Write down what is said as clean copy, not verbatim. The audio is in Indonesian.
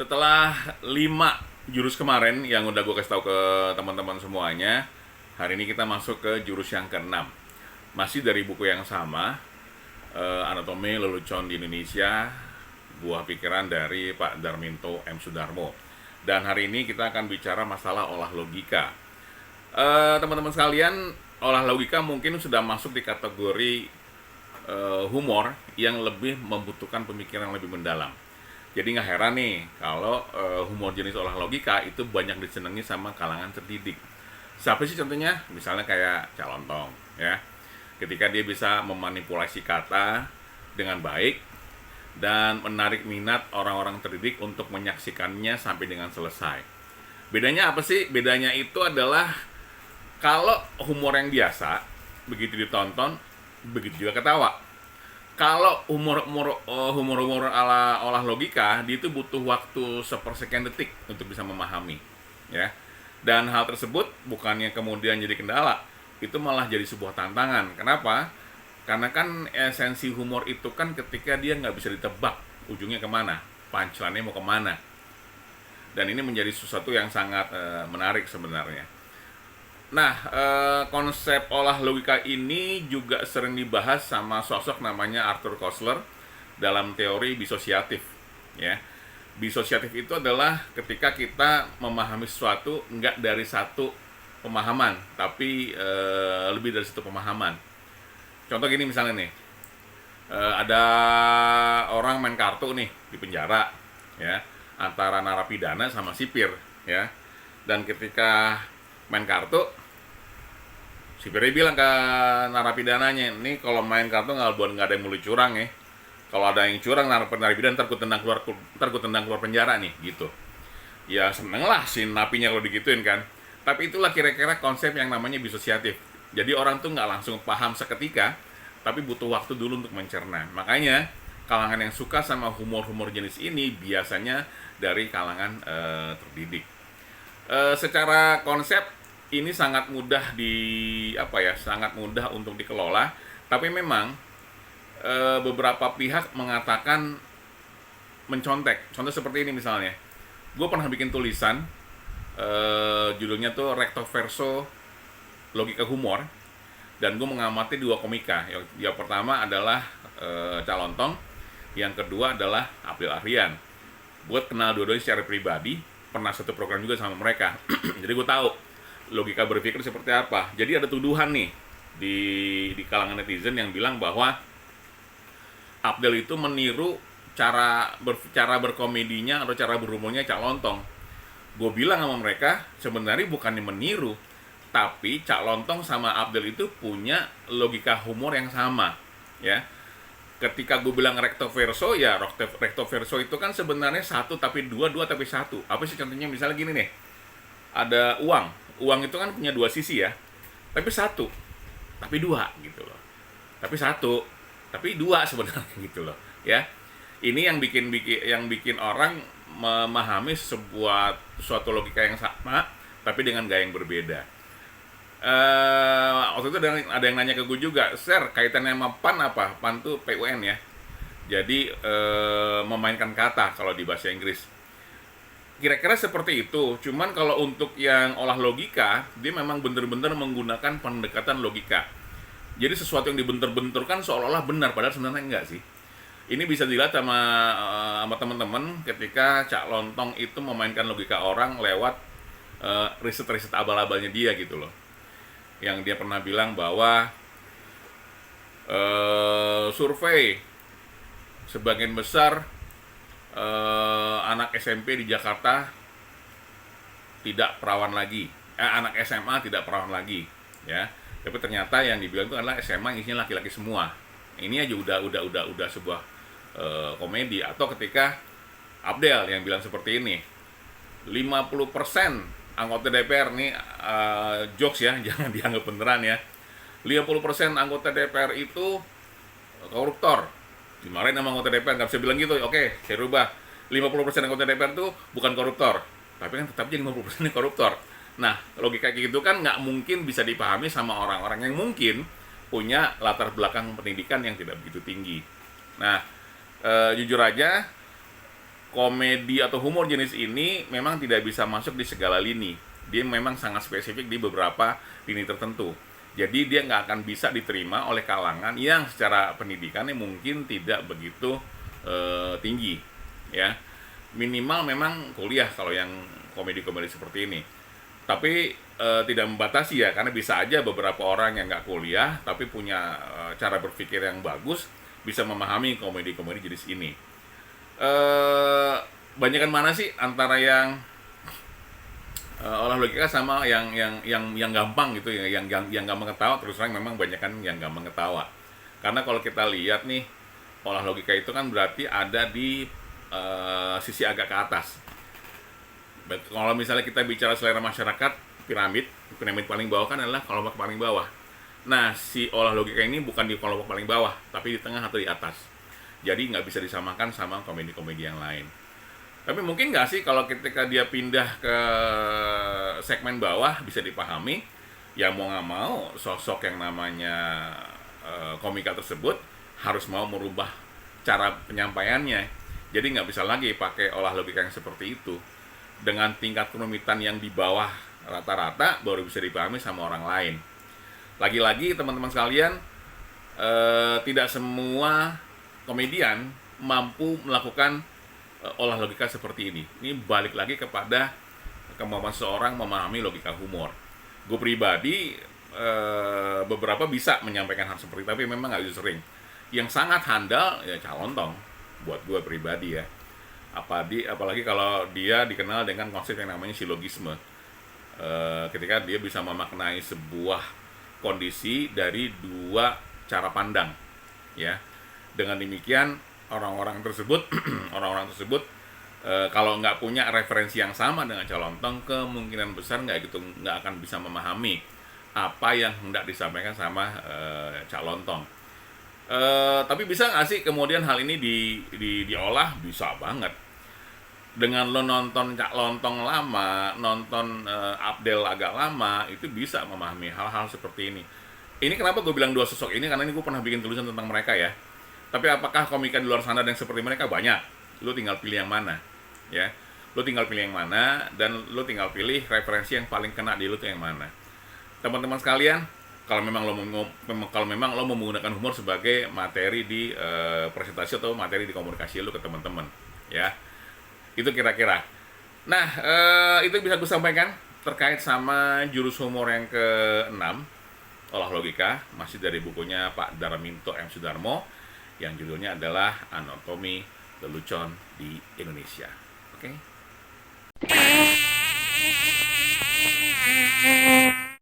Setelah 5 jurus kemarin yang udah gue kasih tahu ke teman-teman semuanya, hari ini kita masuk ke jurus yang keenam. Masih dari buku yang sama, Anatomi Lelucon di Indonesia, buah pikiran dari Pak Darminto M. Sudarmo. Dan hari ini kita akan bicara masalah olah logika. Teman-teman sekalian, olah logika mungkin sudah masuk di kategori humor yang lebih membutuhkan pemikiran yang lebih mendalam. Jadi nggak heran nih kalau humor jenis olah logika itu banyak disenangi sama kalangan terdidik. Siapa sih contohnya? Misalnya kayak Cak Lontong, ya. Ketika dia bisa memanipulasi kata dengan baik dan menarik minat orang-orang terdidik untuk menyaksikannya sampai dengan selesai. Bedanya apa sih? Bedanya itu adalah kalau humor yang biasa begitu ditonton, begitu juga ketawa. Kalau humor ala olah logika, dia itu butuh waktu sepersekian detik untuk bisa memahami, ya. Dan hal tersebut bukannya kemudian jadi kendala, itu malah jadi sebuah tantangan. Kenapa? Karena kan esensi humor itu kan ketika dia nggak bisa ditebak ujungnya kemana, punchline-nya mau kemana. Dan ini menjadi sesuatu yang sangat menarik sebenarnya. Nah, konsep olah logika ini juga sering dibahas sama sosok namanya Arthur Koestler dalam teori disosiatif, ya. Disosiatif itu adalah ketika kita memahami sesuatu nggak dari satu pemahaman, tapi lebih dari satu pemahaman. Contoh gini misalnya nih, ada orang main kartu nih di penjara, ya, antara narapidana sama sipir, ya. Dan ketika main kartu, sipirnya bilang ke narapidananya, ini kalau main kartu nggak ada yang mulai curang ya. Kalau ada yang curang narapidana ntar gue tendang keluar penjara nih, gitu. Ya seneng lah si napinya kalau digituin kan. Tapi itulah kira-kira konsep yang namanya disosiatif. Jadi orang tuh nggak langsung paham seketika, tapi butuh waktu dulu untuk mencerna. Makanya kalangan yang suka sama humor-humor jenis ini biasanya dari kalangan terdidik. Secara konsep ini sangat mudah sangat mudah untuk dikelola, tapi memang beberapa pihak mengatakan mencontek. Contoh seperti ini misalnya, gue pernah bikin tulisan judulnya tuh recto verso logika humor, dan gue mengamati dua komika. Yang pertama adalah Cak Lontong, yang kedua adalah April Aryan. Gue kenal dua-duanya secara pribadi, pernah satu program juga sama mereka. Jadi gue tahu logika berpikir seperti apa. Jadi ada tuduhan nih di kalangan netizen yang bilang bahwa Abdel itu meniru cara berkomedinya atau cara berhumornya Cak Lontong. Gue bilang sama mereka, sebenarnya bukannya meniru, tapi Cak Lontong sama Abdel itu punya logika humor yang sama, ya. Ketika gue bilang recto verso, ya recto verso itu kan sebenarnya satu tapi dua tapi satu. Apa sih contohnya? Misalnya gini nih, ada uang itu kan punya dua sisi ya, tapi satu tapi dua gitu loh, tapi satu tapi dua sebenarnya gitu loh, ya. Ini yang bikin orang memahami suatu logika yang sama tapi dengan gaya yang berbeda. Waktu itu ada yang nanya ke gue juga, Sir, kaitannya sama PAN apa? PAN tuh PUN ya. Jadi memainkan kata kalau di bahasa Inggris. Kira-kira seperti itu. Cuman kalau untuk yang olah logika, dia memang benar-benar menggunakan pendekatan logika. Jadi sesuatu yang dibentur-benturkan seolah-olah benar, padahal sebenarnya enggak sih. Ini bisa dilihat sama teman-teman ketika Cak Lontong itu memainkan logika orang lewat riset-riset abal-abalnya dia gitu loh. Yang dia pernah bilang bahwa survei sebagian besar anak SMP di Jakarta tidak perawan lagi, anak SMA tidak perawan lagi, ya. Tapi ternyata yang dibilang itu adalah SMA yang isinya laki-laki semua. Ini aja udah sebuah komedi. Atau ketika Abdel yang bilang seperti ini, 50% anggota DPR nih, jokes ya, jangan dianggap beneran ya. 50% anggota DPR itu koruptor. Dimarahin sama anggota DPR, nggak bisa bilang gitu. Oke, saya rubah. 50% anggota DPR itu bukan koruptor, tapi kan tetap jadi 50% koruptor. Nah, logika kayak gitu kan nggak mungkin bisa dipahami sama orang-orang yang mungkin punya latar belakang pendidikan yang tidak begitu tinggi. Nah, jujur aja, komedi atau humor jenis ini memang tidak bisa masuk di segala lini. Dia memang sangat spesifik di beberapa lini tertentu. Jadi dia nggak akan bisa diterima oleh kalangan yang secara pendidikannya mungkin tidak begitu tinggi, ya. Minimal memang kuliah kalau yang komedi-komedi seperti ini. Tapi tidak membatasi ya, karena bisa aja beberapa orang yang nggak kuliah tapi punya cara berpikir yang bagus bisa memahami komedi-komedi jenis ini. Banyakan mana sih antara yang olah logika sama yang gampang gitu ya, yang gampang ketawa. Terus terang memang banyakan yang gampang ketawa, karena kalau kita lihat nih, olah logika itu kan berarti ada di sisi agak ke atas. Kalau misalnya kita bicara selera masyarakat, piramid paling bawah kan adalah kelompok paling bawah. Nah, si olah logika ini bukan di kelompok paling bawah, tapi di tengah atau di atas. Jadi nggak bisa disamakan sama komedi-komedi yang lain. Tapi mungkin nggak sih kalau ketika dia pindah ke segmen bawah bisa dipahami, ya mau nggak mau sosok yang namanya komika tersebut harus mau merubah cara penyampaiannya. Jadi nggak bisa lagi pakai olah logika yang seperti itu. Dengan tingkat kerumitan yang di bawah rata-rata baru bisa dipahami sama orang lain. Lagi-lagi teman-teman sekalian, tidak semua komedian mampu melakukan olah logika seperti ini. Ini balik lagi kepada kemampuan seseorang memahami logika humor. Gue pribadi beberapa bisa menyampaikan hal seperti itu, tapi memang nggak bisa sering. Yang sangat handal ya Calontong buat gue pribadi ya. Apalagi kalau dia dikenal dengan konsep yang namanya silogisme. Ketika dia bisa memaknai sebuah kondisi dari dua cara pandang, ya. Dengan demikian orang-orang tersebut kalau nggak punya referensi yang sama dengan Calontong, kemungkinan besar nggak akan bisa memahami apa yang hendak disampaikan sama Calontong. Tapi bisa nggak sih kemudian hal ini diolah? Bisa banget. Dengan lo nonton Cak Lontong lama, nonton Abdel agak lama, itu bisa memahami hal-hal seperti ini. Ini kenapa gue bilang dua sosok ini, karena ini gue pernah bikin tulisan tentang mereka ya. Tapi apakah komika di luar sana yang seperti mereka? Banyak. Lo tinggal pilih yang mana, ya. Lo tinggal pilih yang mana, dan lo tinggal pilih referensi yang paling kena di lo tuh yang mana. Teman-teman sekalian, kalau memang lo mau menggunakan humor sebagai materi di presentasi atau materi di komunikasi lo ke teman-teman, ya. Itu kira-kira. Nah, itu bisa gue sampaikan terkait sama jurus humor yang ke-6, olah logika, masih dari bukunya Pak Darminto M. Sudarmo, yang judulnya adalah Anatomi Lelucon di Indonesia. Oke?